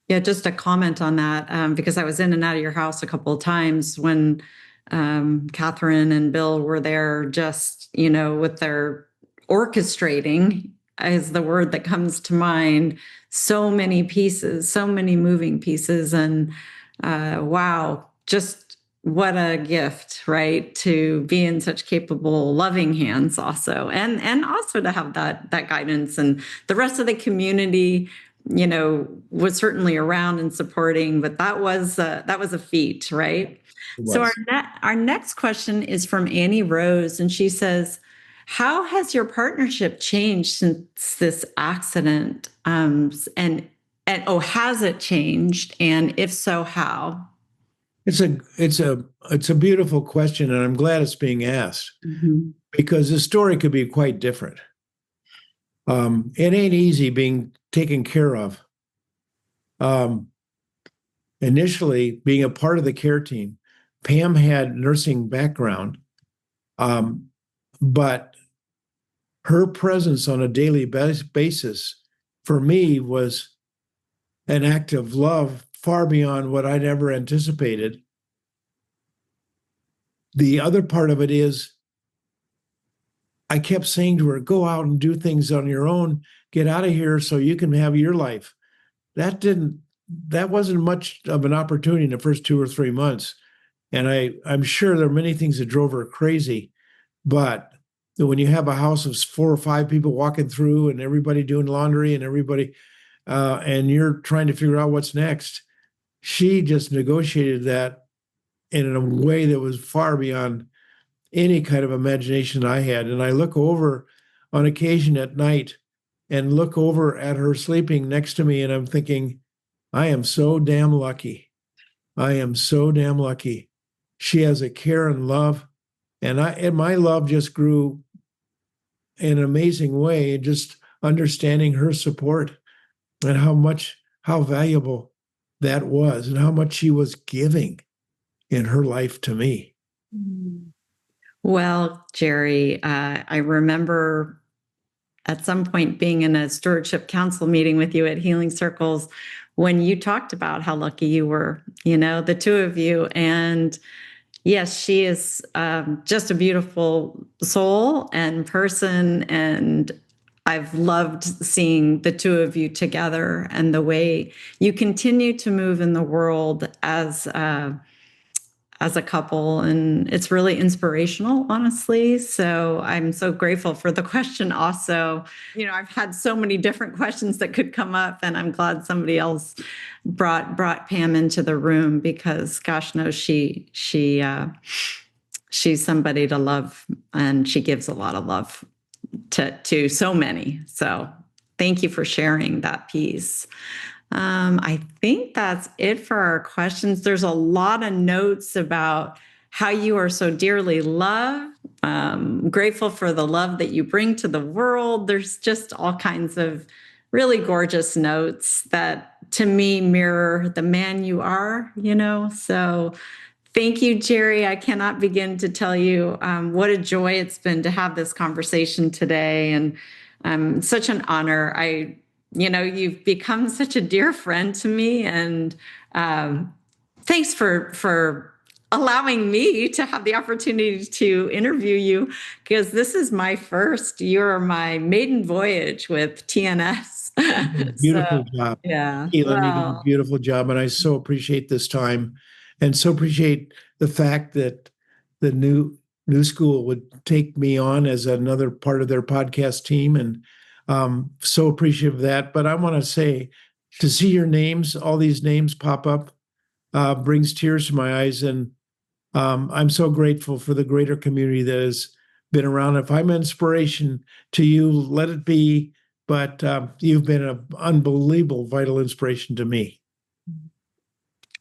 [SPEAKER 4] Yeah, just a comment on that, because I was in and out of your house a couple of times when Catherine and Bill were there, just, with their orchestrating is the word that comes to mind. So many pieces, so many moving pieces. And wow, just what a gift, right? To be in such capable, loving hands also. And also to have that guidance, and the rest of the community, was certainly around and supporting, but that was a feat, right? So our next question is from Annie Rose, and she says, how has your partnership changed since this accident? And has it changed? And if so, how?
[SPEAKER 1] It's a beautiful question, and I'm glad it's being asked, because the story could be quite different. It ain't easy being taken care of. Initially, being a part of the care team, Pam had nursing background, but her presence on a daily basis for me was an act of love far beyond what I'd ever anticipated. The other part of it is I kept saying to her, go out and do things on your own, get out of here so you can have your life. That wasn't much of an opportunity in the first 2 or 3 months. And I'm sure there are many things that drove her crazy, but when you have a house of 4 or 5 people walking through and everybody doing laundry and everybody, and you're trying to figure out what's next, she just negotiated that in a way that was far beyond any kind of imagination I had. And I look over on occasion at night and look over at her sleeping next to me, and I'm thinking, I am so damn lucky. I am so damn lucky. She has a care and love, and my love just grew in an amazing way, just understanding her support and how valuable that was, and how much she was giving in her life to me.
[SPEAKER 4] Well, Jerry, I remember at some point being in a stewardship council meeting with you at Healing Circles when you talked about how lucky you were, the two of you, and Yes, she is just a beautiful soul and person. And I've loved seeing the two of you together and the way you continue to move in the world as a couple. And it's really inspirational, honestly. So I'm so grateful for the question also. You know, I've had so many different questions that could come up, and I'm glad somebody else brought Pam into the room, because gosh knows she's somebody to love, and she gives a lot of love to so many. So thank you for sharing that piece. I think that's it for our questions. There's a lot of notes about how you are so dearly loved. Grateful for the love that you bring to the world. There's just all kinds of really gorgeous notes that to me mirror the man you are, you know. So thank you, Jerry. I cannot begin to tell you what a joy it's been to have this conversation today, and such an honor. You've become such a dear friend to me, and thanks for allowing me to have the opportunity to interview you, because this is my first. You're my maiden voyage with TNS.
[SPEAKER 1] Beautiful job.
[SPEAKER 4] Yeah.
[SPEAKER 1] Elin, you did a beautiful job. And I so appreciate this time, and so appreciate the fact that the new school would take me on as another part of their podcast team. And so appreciative of that. But I want to say, to see your names, all these names pop up, brings tears to my eyes. And I'm so grateful for the greater community that has been around. If I'm inspiration to you, let it be. But you've been an unbelievable, vital inspiration to me.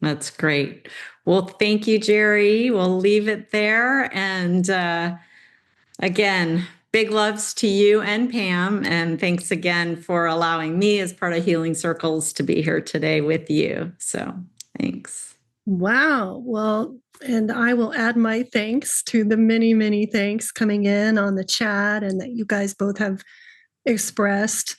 [SPEAKER 4] That's great. Well, thank you, Jerry. We'll leave it there. And again, big loves to you and Pam. And thanks again for allowing me, as part of Healing Circles, to be here today with you. So thanks.
[SPEAKER 3] Wow. Well, and I will add my thanks to the many, many thanks coming in on the chat and that you guys both have expressed.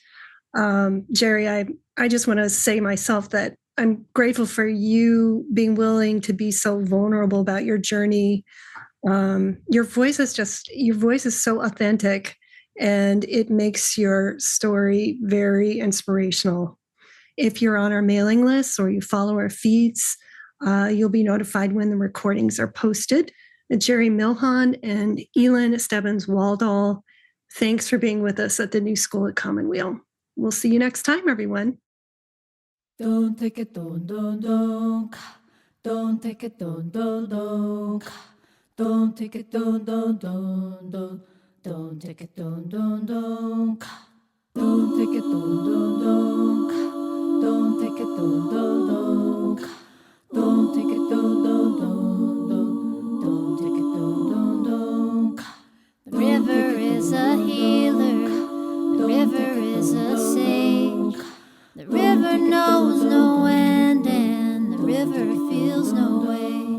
[SPEAKER 3] Jerry, I just want to say myself that I'm grateful for you being willing to be so vulnerable about your journey. Your voice is so authentic, and it makes your story very inspirational. If you're on our mailing list or you follow our feeds, you'll be notified when the recordings are posted. Jerry Millhon and Elin, Stebbins, Waldal, thanks for being with us at the New School at Commonweal. We'll see you next time, everyone.
[SPEAKER 2] Don't take it, don't. Don't take it, don't. Don't take it, don't. Don't take it, don't. Don't take it, don't. Don't take it, don't. Don't take it, don't. Don't take it, don't. The river is a healer. The river is a sage. The river knows no end, and the river feels no way.